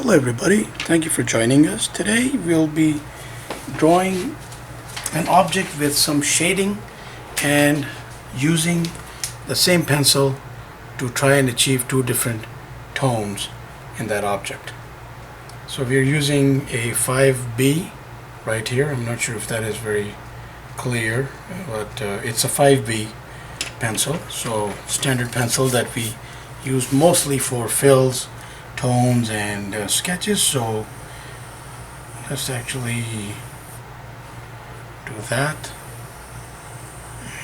Hello everybody, thank you for joining us. Today we'll be drawing an object with some shading and using the same pencil to try and achieve two different tones in that object. So we're using a 5B right here. I'm not sure if that is very clear, but it's a 5B pencil, so standard pencil that we use mostly for fills, tones, and sketches. So let's actually do that,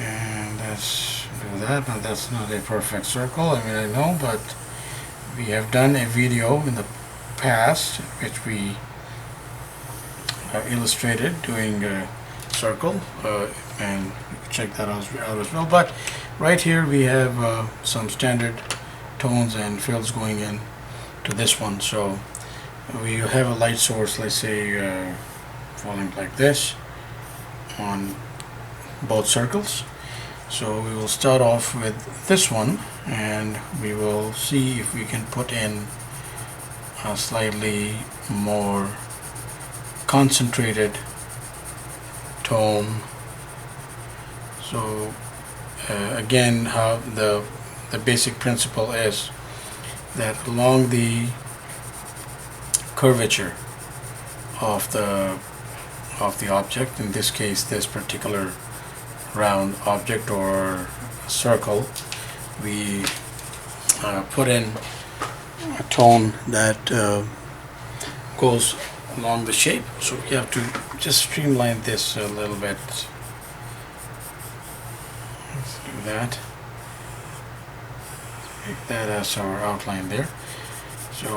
and let's do that. Now that's not a perfect circle, I mean, I know, but we have done a video in the past which we illustrated doing a circle, and you can check that out as well. But right here we have some standard tones and fills going in to this one. So we have a light source, let's say falling like this on both circles. So we will start off with this one, and we will see if we can put in a slightly more concentrated tone. So again, how the basic principle is that along the curvature of the object, in this case this particular round object or circle, we put in a tone that goes along the shape. So we have to just streamline this a little bit. Let's do that. Take that as our outline there. So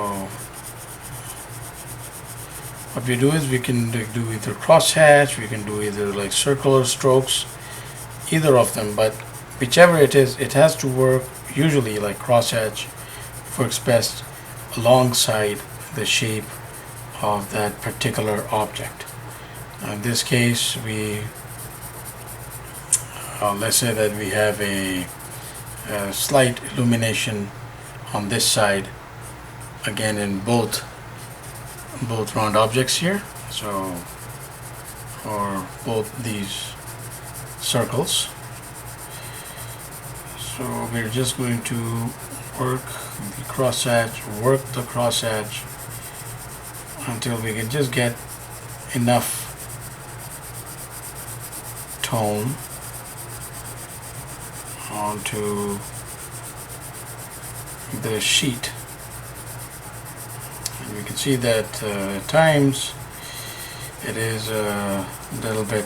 what we do is we can do either crosshatch, we can do either like circular strokes, either of them, but whichever it is, it has to work. Usually like crosshatch works best alongside the shape of that particular object. In this case, we let's say that we have a slight illumination on this side, again in both round objects here, so or both these circles. So we're just going to work the crosshatch until we can just get enough tone onto the sheet. And you can see that at times it is a little bit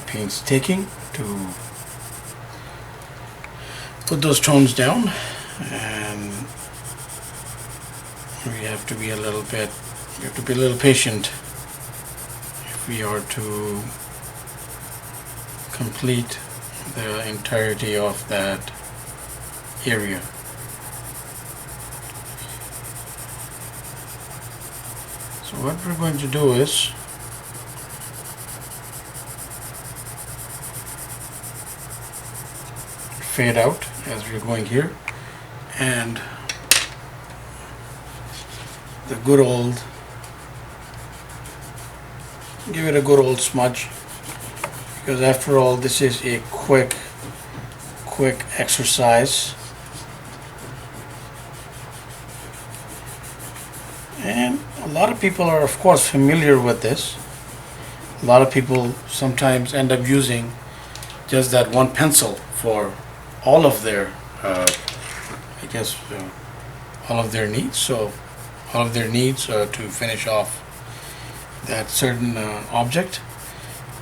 painstaking to put those tones down, and we have to be a little patient if we are to complete the entirety of that area. So what we're going to do is fade out as we're going here, and the good old, give it a good old smudge, because after all this is a quick exercise, and a lot of people are of course familiar with this. A lot of people sometimes end up using just that one pencil for all of their all of their needs. So all of their needs to finish off that certain object.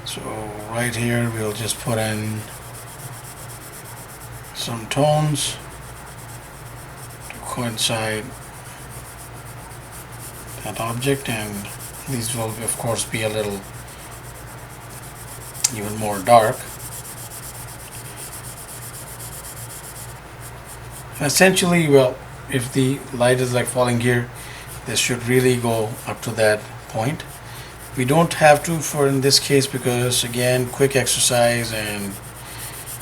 So right here we'll just put in some tones to coincide that object, and these will of course be a little even more dark. Essentially, well, if the light is like falling here, this should really go up to that point. We don't have to for in this case, because again, quick exercise and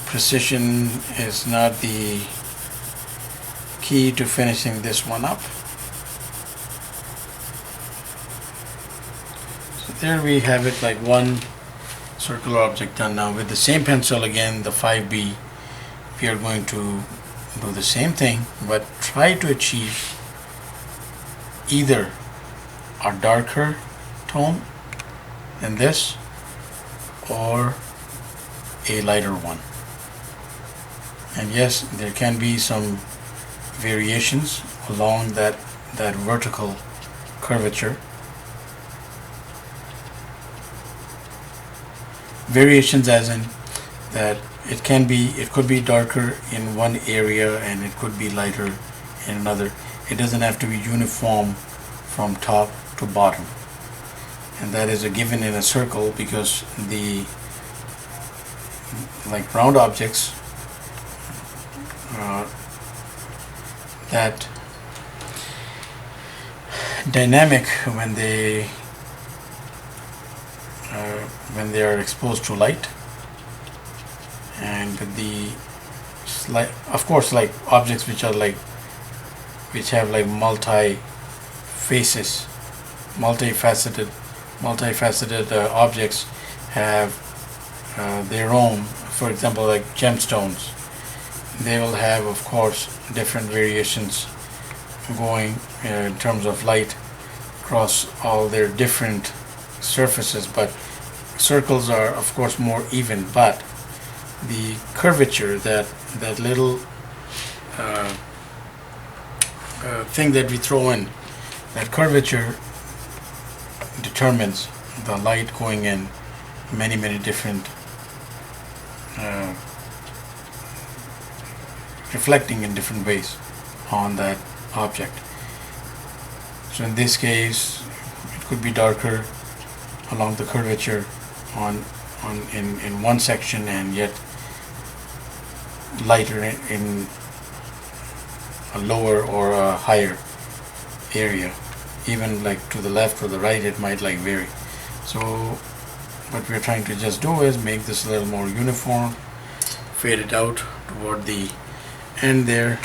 precision is not the key to finishing this one up. there we have it, like one circular object done. Now with the same pencil again, the 5B, we are going to do the same thing, but try to achieve either a darker tone than this or a lighter one. And yes, there can be some variations along that vertical curvature. Variations as in that it could be darker in one area and it could be lighter in another. It doesn't have to be uniform from top to bottom. And that is a given in a circle, because the like round objects, that dynamic when they are exposed to light, and the of course, like objects which have like multifaceted objects have their own. For example, like gemstones, they will have, of course, different variations going in terms of light across all their different surfaces. But circles are, of course, more even. But the curvature, that little thing that we throw in, that curvature determines the light going in many different reflecting in different ways on that object. So in this case, it could be darker along the curvature in one section, and yet lighter in a lower or a higher area. Even like to the left or the right, it might like vary. So what we're trying to just do is make this a little more uniform, fade it out toward the end there,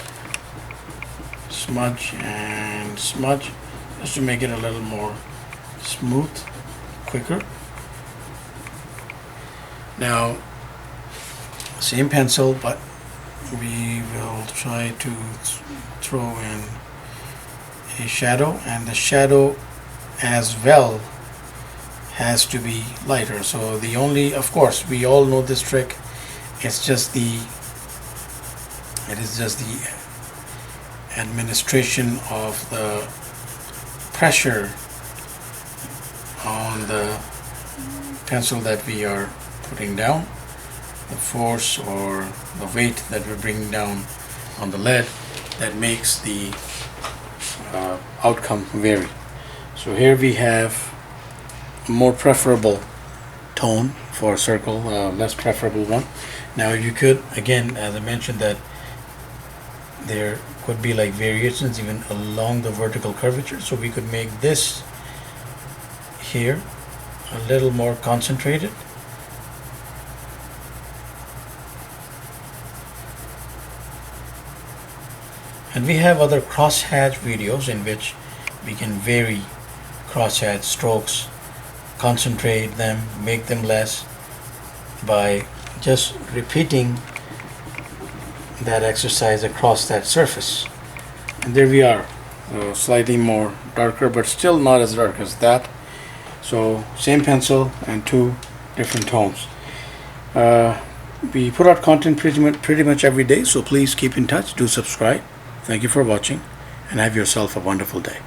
smudge and smudge, just to make it a little more smooth, quicker. Now, same pencil, but we will try to throw in a shadow, and the shadow as well has to be lighter. So the only, of course, we all know this trick. It is just the administration of the pressure on the pencil that we are putting down, the force or the weight that we're bringing down on the lead, that makes the outcome vary. So here we have a more preferable tone for a circle, less preferable one. Now you could, again, as I mentioned, that there could be like variations even along the vertical curvature, so we could make this here a little more concentrated. And we have other crosshatch videos in which we can vary crosshatch strokes, concentrate them, make them less, by just repeating that exercise across that surface. And there we are, slightly more darker, but still not as dark as that. So same pencil and two different tones. We put out content pretty much every day, so please keep in touch, do subscribe. Thank you for watching, and have yourself a wonderful day.